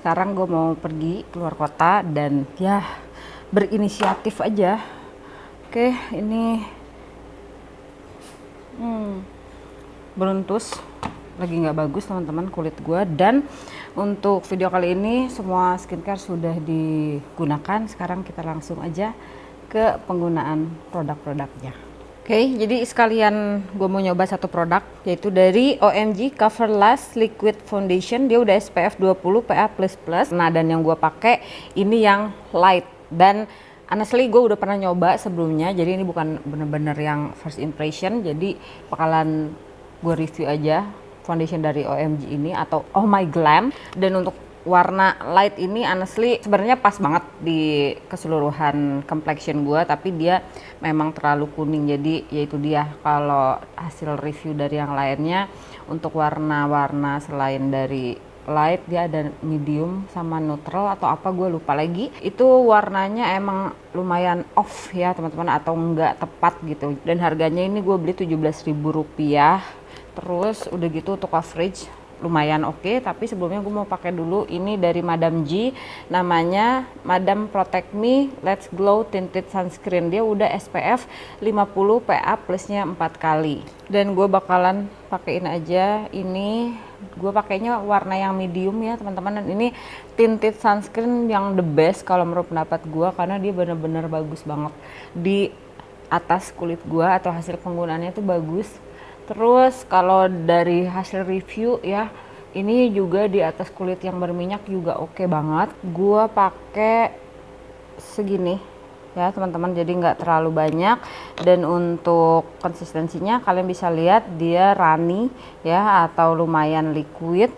Sekarang gue mau pergi keluar kota dan ya berinisiatif aja. Oke, ini beruntus lagi nggak bagus teman-teman kulit gue. Dan untuk video kali ini semua skincare sudah digunakan. Sekarang kita langsung aja ke penggunaan produk-produknya. Oke, jadi sekalian gue mau nyoba satu produk, yaitu dari OMG Cover Last Liquid Foundation. Dia udah SPF 20 PA++. Nah, dan yang gue pakai ini yang light. Dan honestly gue udah pernah nyoba sebelumnya, jadi ini bukan bener-bener yang first impression. Jadi bakalan gue review aja foundation dari OMG ini atau Oh My Glam. Dan untuk warna light ini honestly sebenarnya pas banget di keseluruhan complexion gue, tapi dia memang terlalu kuning. Jadi yaitu dia, kalau hasil review dari yang lainnya untuk warna-warna selain dari light, dia ada medium sama neutral atau apa gue lupa lagi. Itu warnanya emang lumayan off ya teman-teman, atau enggak tepat gitu. Dan harganya ini gue beli Rp17.000. Terus udah gitu untuk coverage lumayan oke. Tapi sebelumnya gue mau pakai dulu ini dari Madame G, namanya Madame Protect Me Let's Glow Tinted Sunscreen. Dia udah SPF 50 PA plusnya 4 kali. Dan gue bakalan pakein aja ini. Gue pakainya warna yang medium ya teman-teman. Dan ini tinted sunscreen yang the best kalau menurut pendapat gue, karena dia bener-bener bagus banget di atas kulit gue, atau hasil penggunaannya tuh bagus. Terus kalau dari hasil review ya, ini juga di atas kulit yang berminyak juga oke banget. Gua pakai segini ya teman-teman, jadi nggak terlalu banyak. Dan untuk konsistensinya kalian bisa lihat dia runny ya, atau lumayan liquid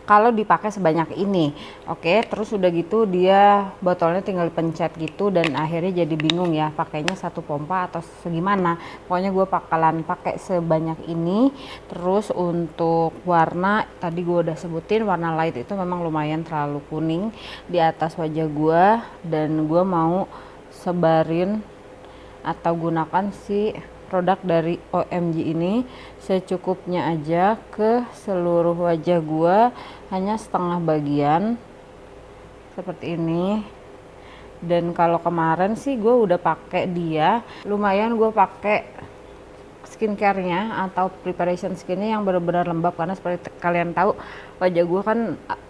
kalau dipakai sebanyak ini. Oke, terus udah gitu dia botolnya tinggal dipencet gitu, dan akhirnya jadi bingung ya pakainya satu pompa atau segimana. Pokoknya gue bakalan pakai sebanyak ini. Terus untuk warna tadi gue udah sebutin, warna light itu memang lumayan terlalu kuning di atas wajah gue, dan gue mau sebarin atau gunakan si produk dari OMG ini secukupnya aja ke seluruh wajah gua, hanya setengah bagian seperti ini. Dan kalau kemarin sih gue udah pakai dia, lumayan gue pakai skincare-nya atau preparation skinnya yang benar-benar lembab, karena seperti kalian tahu wajah gue kan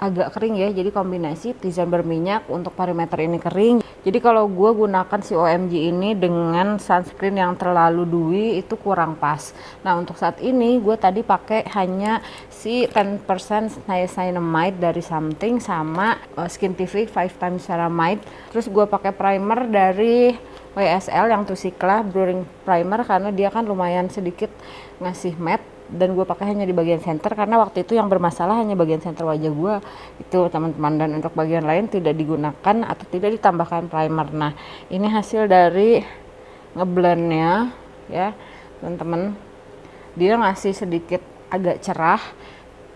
agak kering ya, jadi kombinasi T-zone berminyak untuk perimeter ini kering. Jadi kalau gue gunakan si OMG ini dengan sunscreen yang terlalu dewy itu kurang pas. Nah untuk saat ini gue tadi pakai hanya si 10% niacinamide dari Something sama Skintific 5 times ceramide. Terus gue pakai primer dari YSL yang Tusikla Blurring Primer, karena dia kan lumayan sedikit ngasih matte. Dan gue pakai hanya di bagian center, karena waktu itu yang bermasalah hanya bagian center wajah gue itu teman-teman. Dan untuk bagian lain tidak digunakan atau tidak ditambahkan primer. Nah ini hasil dari ngeblendnya ya teman-teman, dia ngasih sedikit agak cerah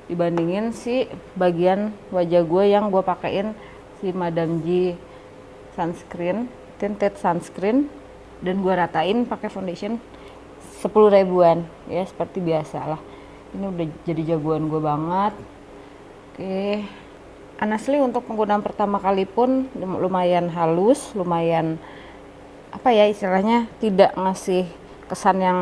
dibandingin si bagian wajah gue yang gue pakein si Madame G sunscreen, tinted sunscreen. Dan gue ratain pakai foundation 10 ribuan ya, seperti biasa lah. Ini udah jadi jagoan gue banget. Oke, honestly untuk penggunaan pertama kali pun lumayan halus, lumayan apa ya istilahnya, tidak ngasih kesan yang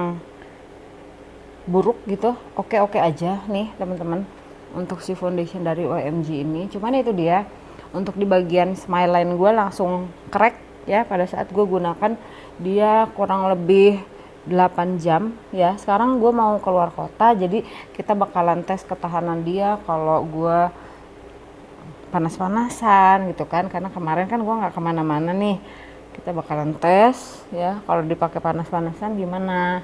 buruk gitu. Oke aja nih teman-teman untuk si foundation dari OMG ini. Cuman itu dia, untuk di bagian smile line gue langsung crack ya pada saat gue gunakan dia kurang lebih 8 jam ya. Sekarang gue mau keluar kota, jadi kita bakalan tes ketahanan dia kalau gue panas-panasan gitu kan, karena kemarin kan gue nggak kemana-mana nih. Kita bakalan tes ya kalau dipakai panas-panasan gimana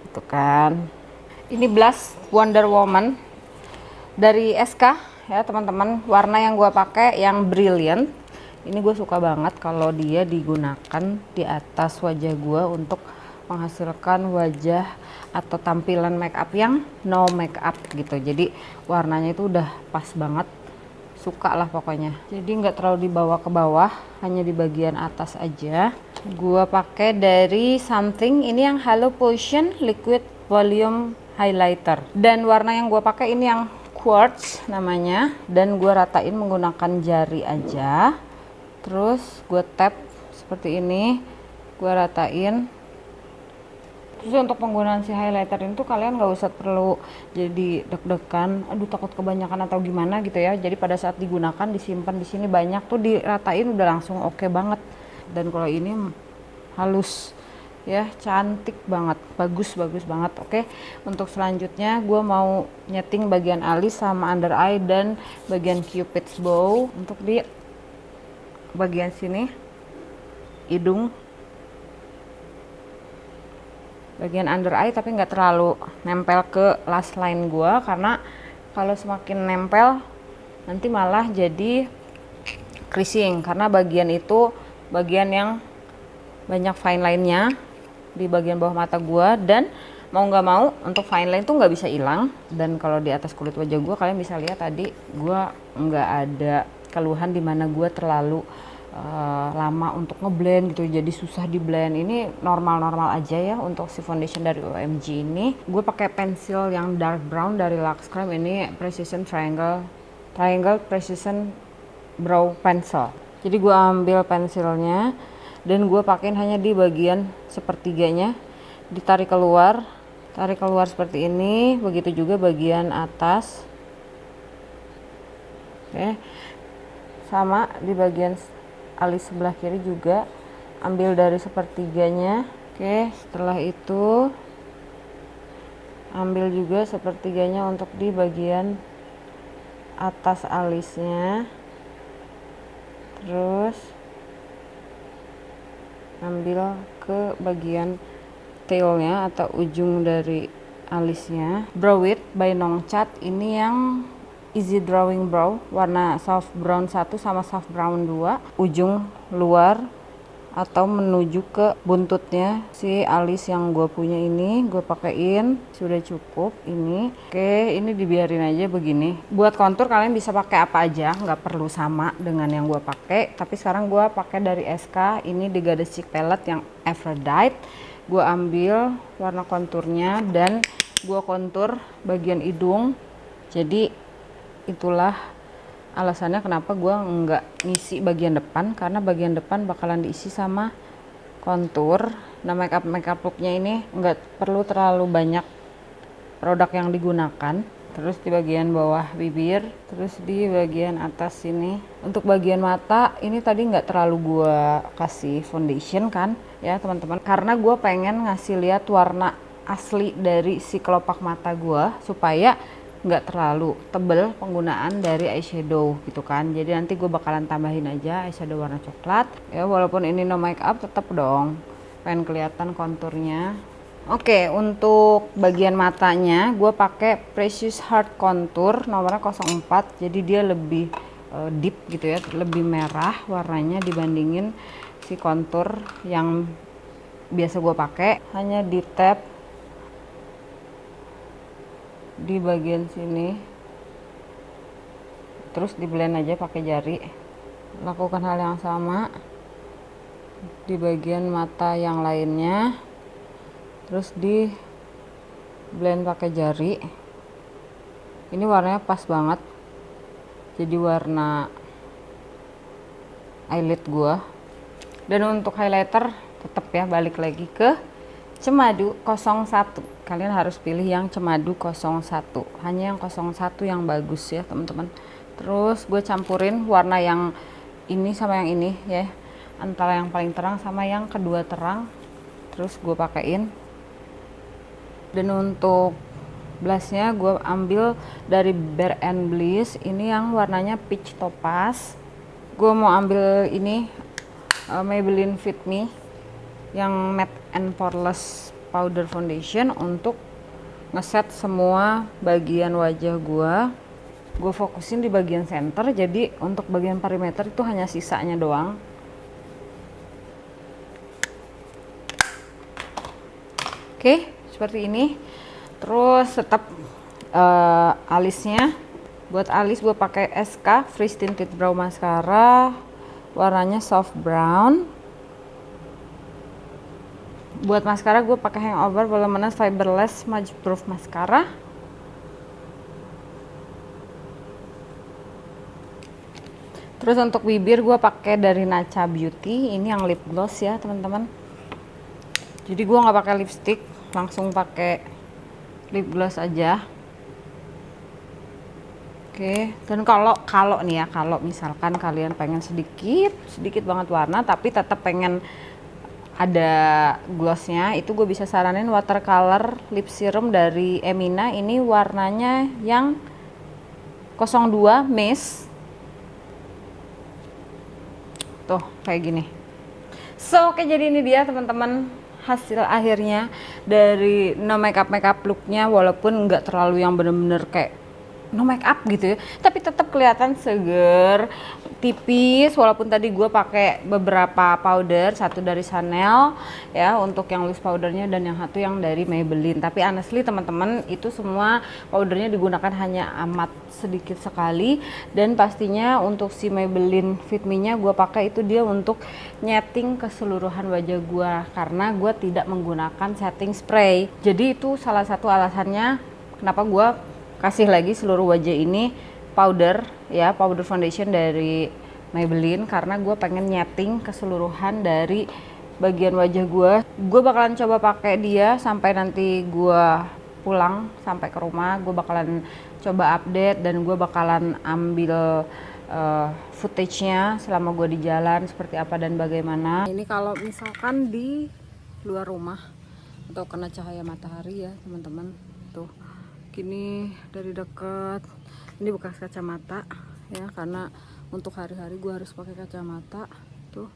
gitu kan. Ini blush Wonder Woman dari SK ya teman-teman. Warna yang gue pakai yang brilliant. Ini gue suka banget kalau dia digunakan di atas wajah gue untuk menghasilkan wajah atau tampilan make up yang no make up gitu. Jadi warnanya itu udah pas banget, suka lah pokoknya. Jadi nggak terlalu dibawa ke bawah, hanya di bagian atas aja. Gua pakai dari Something ini yang Halo Potion Liquid Volume Highlighter, dan warna yang gua pakai ini yang quartz namanya, dan gue ratain menggunakan jari aja. Terus gue tap seperti ini, gue ratain. Terus untuk penggunaan si highlighter ini tuh kalian nggak usah perlu jadi deg-degan, aduh takut kebanyakan atau gimana gitu ya. Jadi pada saat digunakan disimpan di sini banyak tuh diratain udah langsung oke banget. Dan kalau ini halus ya, cantik banget, bagus banget. Oke, untuk selanjutnya gue mau nyeting bagian alis sama under eye dan bagian cupid's bow. Untuk di bagian sini hidung, bagian under eye, tapi nggak terlalu nempel ke last line gua, karena kalau semakin nempel nanti malah jadi creasing, karena bagian itu bagian yang banyak fine line-nya di bagian bawah mata gua, dan mau nggak mau untuk fine line tuh nggak bisa hilang. Dan kalau di atas kulit wajah gua kalian bisa lihat tadi gua nggak ada keluhan dimana gua terlalu lama untuk ngeblend gitu, jadi susah di blend. Ini normal-normal aja ya untuk si foundation dari OMG ini. Gue pakai pensil yang dark brown dari Lux Creme, ini Precision Triangle Precision Brow Pencil. Jadi gue ambil pensilnya dan gue pakein hanya di bagian sepertiganya, ditarik keluar seperti ini. Begitu juga bagian atas. Oke, sama di bagian alis sebelah kiri juga ambil dari sepertiganya. Oke, setelah itu ambil juga sepertiganya untuk di bagian atas alisnya, terus ambil ke bagian tailnya atau ujung dari alisnya. Brow It by Nongchat, ini yang Easy Drawing Brow warna soft brown 1 sama soft brown 2, ujung luar atau menuju ke buntutnya si alis yang gue punya ini gue pakein. Sudah cukup ini. Oke, ini dibiarin aja begini. Buat kontur kalian bisa pakai apa aja, nggak perlu sama dengan yang gue pakai, tapi sekarang gue pakai dari SK ini di Goddess Cheek Palette yang Aphrodite. Gue ambil warna konturnya dan gue kontur bagian hidung. Jadi itulah alasannya kenapa gue nggak ngisi bagian depan, karena bagian depan bakalan diisi sama kontur. Nah, makeup looknya ini nggak perlu terlalu banyak produk yang digunakan. Terus di bagian bawah bibir, terus di bagian atas sini. Untuk bagian mata ini tadi nggak terlalu gue kasih foundation kan ya teman-teman, karena gue pengen ngasih lihat warna asli dari si kelopak mata gue supaya nggak terlalu tebel penggunaan dari eyeshadow gitu kan. Jadi nanti gue bakalan tambahin aja eyeshadow warna coklat ya, walaupun ini no makeup tetap dong pengen kelihatan konturnya. Oke, untuk bagian matanya gue pakai Precious Heart Contour nomornya 04, jadi dia lebih deep gitu ya, lebih merah warnanya dibandingin si kontur yang biasa gue pakai. Hanya di tap di bagian sini, terus di blend aja pakai jari. Lakukan hal yang sama di bagian mata yang lainnya, terus di blend pakai jari. Ini warnanya pas banget, jadi warna eyelid gua. Dan untuk highlighter tetap ya balik lagi ke Cemadu 01. Kalian harus pilih yang Cemadu 01, hanya yang 01 yang bagus ya teman-teman. Terus gue campurin warna yang ini sama yang ini ya, antara yang paling terang sama yang kedua terang, terus gue pakein. Dan untuk blushnya gue ambil dari Bare and Bliss, ini yang warnanya peach topaz. Gue mau ambil ini Maybelline Fit Me yang matte and poreless powder foundation untuk ngeset semua bagian wajah gue fokusin di bagian center, jadi untuk bagian perimeter itu hanya sisanya doang. Oke, seperti ini. Terus tetap alisnya, buat alis gue pakai SK Fresh Tinted Brow Mascara warnanya soft brown. Buat maskara gue pakai Hangover Voluminous Fiberless Smudge Proof Mascara. Terus untuk bibir gue pakai dari Nacha Beauty, ini yang lip gloss ya teman-teman. Jadi gue nggak pakai lipstick, langsung pakai lip gloss aja. Oke, dan kalau nih ya, kalau misalkan kalian pengen sedikit banget warna tapi tetap pengen ada glossnya, itu gue bisa saranin watercolor lip serum dari Emina. Ini warnanya yang 02 Miss. Tuh kayak gini. So oke, jadi ini dia teman-teman hasil akhirnya dari no makeup looknya, walaupun nggak terlalu yang bener-bener kayak no make up gitu ya, tapi tetap kelihatan seger, tipis. Walaupun tadi gue pakai beberapa powder, satu dari Chanel ya untuk yang loose powdernya, dan yang satu yang dari Maybelline. Tapi honestly teman-teman, itu semua powdernya digunakan hanya amat sedikit sekali, dan pastinya untuk si Maybelline Fit Me nya gue pakai itu dia untuk nyeting keseluruhan wajah gue, karena gue tidak menggunakan setting spray. Jadi itu salah satu alasannya kenapa gue kasih lagi seluruh wajah ini powder ya, powder foundation dari Maybelline, karena gue pengen nyeting keseluruhan dari bagian wajah gue. Gue bakalan coba pakai dia sampai nanti gue pulang, sampai ke rumah gue bakalan coba update, dan gue bakalan ambil footage-nya selama gue di jalan seperti apa dan bagaimana. Ini kalau misalkan di luar rumah atau kena cahaya matahari ya teman-teman, tuh gini dari dekat. Ini bekas kacamata ya, karena untuk hari-hari gue harus pakai kacamata tuh.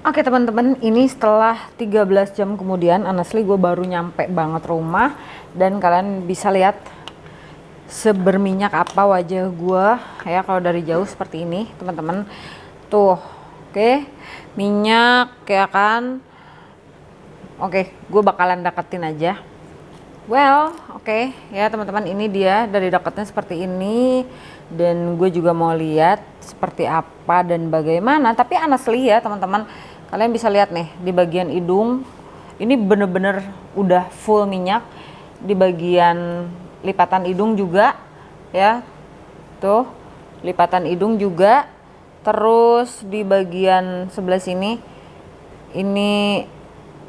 Oke teman-teman, ini setelah 13 jam kemudian, honestly gue baru nyampe banget rumah, dan kalian bisa lihat seberminyak apa wajah gue ya kalau dari jauh seperti ini teman-teman. Tuh, oke, minyak ya kan. Oke, gue bakalan deketin aja. Well, oke ya teman-teman, ini dia dari dekatnya seperti ini, dan gue juga mau lihat seperti apa dan bagaimana. Tapi honestly ya teman-teman, kalian bisa lihat nih di bagian hidung ini bener-bener udah full minyak. Di bagian lipatan hidung juga ya, tuh lipatan hidung juga. Terus di bagian sebelah sini ini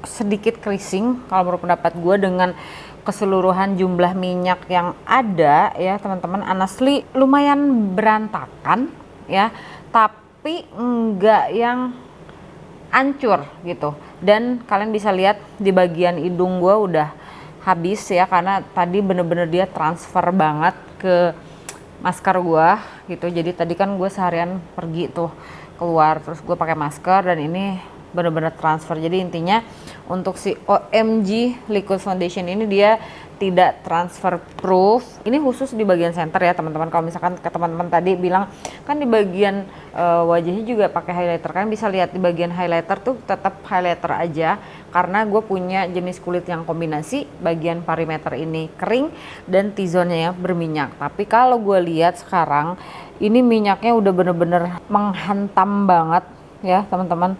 sedikit creasing kalau menurut pendapat gue, dengan keseluruhan jumlah minyak yang ada ya teman-teman. Honestly lumayan berantakan ya, tapi enggak yang hancur gitu. Dan kalian bisa lihat di bagian hidung gue udah habis ya, karena tadi bener-bener dia transfer banget ke masker gua gitu. Jadi tadi kan gue seharian pergi tuh keluar, terus gue pakai masker, dan ini bener-bener transfer. Jadi intinya untuk si OMG Liquid Foundation ini dia tidak transfer proof. Ini khusus di bagian center ya teman-teman. Kalau misalkan ke teman-teman tadi bilang kan di bagian wajahnya juga pakai highlighter, kan bisa lihat di bagian highlighter tuh tetap highlighter aja, karena gue punya jenis kulit yang kombinasi, bagian perimeter ini kering dan T-zone-nya berminyak. Tapi kalau gue lihat sekarang ini minyaknya udah bener-bener menghantam banget ya teman-teman.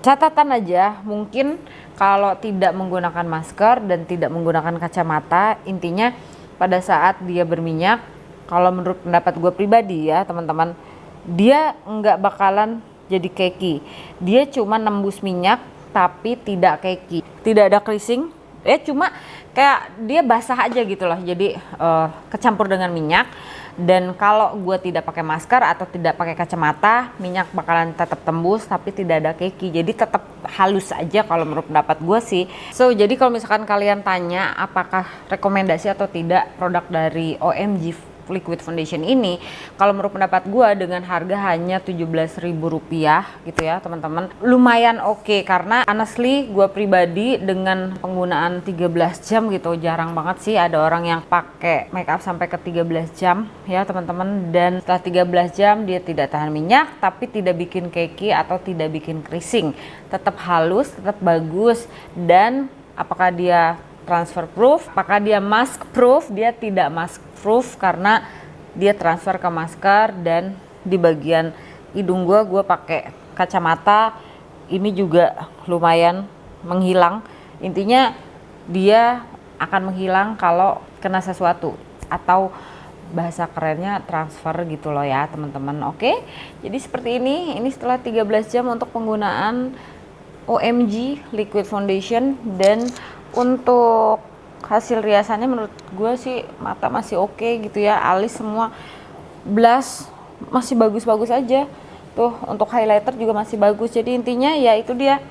Catatan aja, mungkin kalau tidak menggunakan masker dan tidak menggunakan kacamata, intinya pada saat dia berminyak, kalau menurut pendapat gue pribadi ya teman-teman, dia nggak bakalan jadi cakey. Dia cuma nembus minyak tapi tidak cakey, tidak ada creasing, cuma kayak dia basah aja gitu loh. Jadi kecampur dengan minyak. Dan kalau gue tidak pakai masker atau tidak pakai kacamata, minyak bakalan tetap tembus tapi tidak ada cakey. Jadi tetap halus aja kalau menurut pendapat gue sih. So jadi kalau misalkan kalian tanya apakah rekomendasi atau tidak produk dari OMG Liquid Foundation ini, kalau menurut pendapat gue dengan harga hanya Rp17.000 gitu ya teman-teman, lumayan oke. Karena honestly gue pribadi dengan penggunaan 13 jam gitu, jarang banget sih ada orang yang pakai makeup sampai ke 13 jam ya teman-teman. Dan setelah 13 jam dia tidak tahan minyak, tapi tidak bikin cakey atau tidak bikin creasing, tetap halus, tetap bagus. Dan apakah dia transfer proof, apakah dia mask proof? Dia tidak mask proof karena dia transfer ke masker. Dan di bagian hidung gue pakai kacamata, ini juga lumayan menghilang. Intinya dia akan menghilang kalau kena sesuatu, atau bahasa kerennya transfer gitu loh ya teman-teman. Oke, jadi seperti ini setelah 13 jam untuk penggunaan OMG Liquid Foundation. Dan untuk hasil riasannya menurut gue sih mata masih oke gitu ya, alis semua, blush masih bagus-bagus aja tuh, untuk highlighter juga masih bagus. Jadi intinya ya itu dia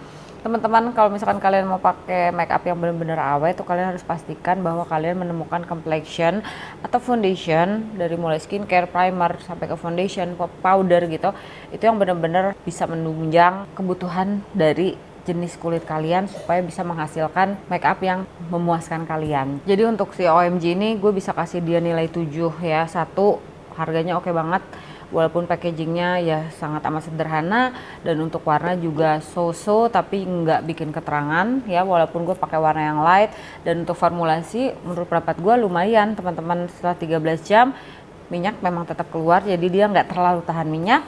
teman-teman, kalau misalkan kalian mau pakai make up yang benar-benar awet tuh, kalian harus pastikan bahwa kalian menemukan complexion atau foundation dari mulai skincare, primer sampai ke foundation, powder gitu, itu yang benar-benar bisa menunjang kebutuhan dari jenis kulit kalian supaya bisa menghasilkan make up yang memuaskan kalian. Jadi untuk si OMG ini gue bisa kasih dia nilai 7 ya. Satu, harganya oke banget, walaupun packagingnya ya sangat amat sederhana, dan untuk warna juga so-so tapi nggak bikin keterangan ya, walaupun gue pakai warna yang light. Dan untuk formulasi menurut pendapat gue lumayan teman-teman, setelah 13 jam minyak memang tetap keluar, jadi dia nggak terlalu tahan minyak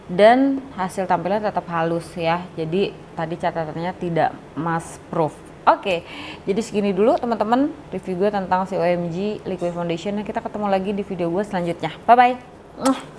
dan hasil tampilnya tetap halus ya. Jadi tadi catatannya tidak mass proof. Oke, jadi segini dulu teman-teman review gue tentang si OMG Liquid Foundation. Kita ketemu lagi di video gue selanjutnya. Bye bye.